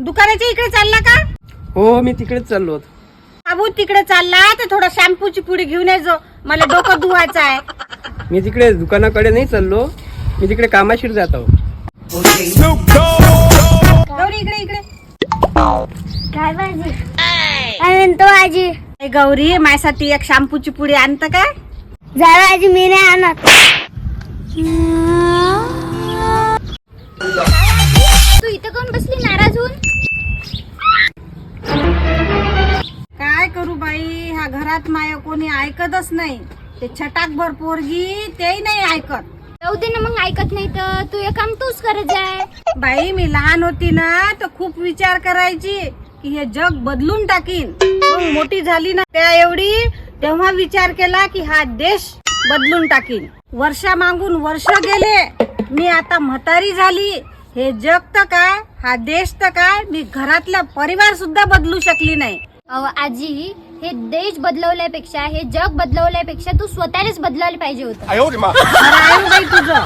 दुकानाच्या इकडे चालला का? हो मी तिकडेच चाललो होतो. बाबू तिकडे चालला तर थोडा शॅम्पूची पुडी घेऊन यायचो, मला डोकं धुवायचं आहे. मी तिकडे दुकानाकडे नाही चाललो, मी तिकडे कामाशीर जात आहो. गौरी इकडे इकडे. काय भाजी? काय म्हणतो आजी? ए गौरी, माझ्यासाठी एक शॅम्पूची पुडी आणतं का? जरा आजी मी नाही आणत. तू इथं कोण बसली नाराज होऊन? काय करू बाई, ह्या घरात माय कोणी ऐकतच नाही. ते छटाकभर पोरगी तेही नाही ऐकत. जाऊ दे ना मग, ऐकत नाही तर तू हे काम तूच करत जाय. बाई मी लहान होती ना तर खूप विचार करायची की हे जग बदलून टाकीन. मग मोठी झाली ना त्या एवढी, तेव्हा विचार केला की हा देश बदलून टाकीन. वर्षा मागून वर्ष गेले, मी आता म्हातारी झाली. हे जग तर काय, हा देश तर काय, मी घरातला परिवार सुद्धा बदलू शकली नाही. अहो आजी, हे देश बदलवल्यापेक्षा, हे जग बदलवल्यापेक्षा तू स्वतःलाच बदलायला पाहिजे होतं. खरं आहे बाई तुझं.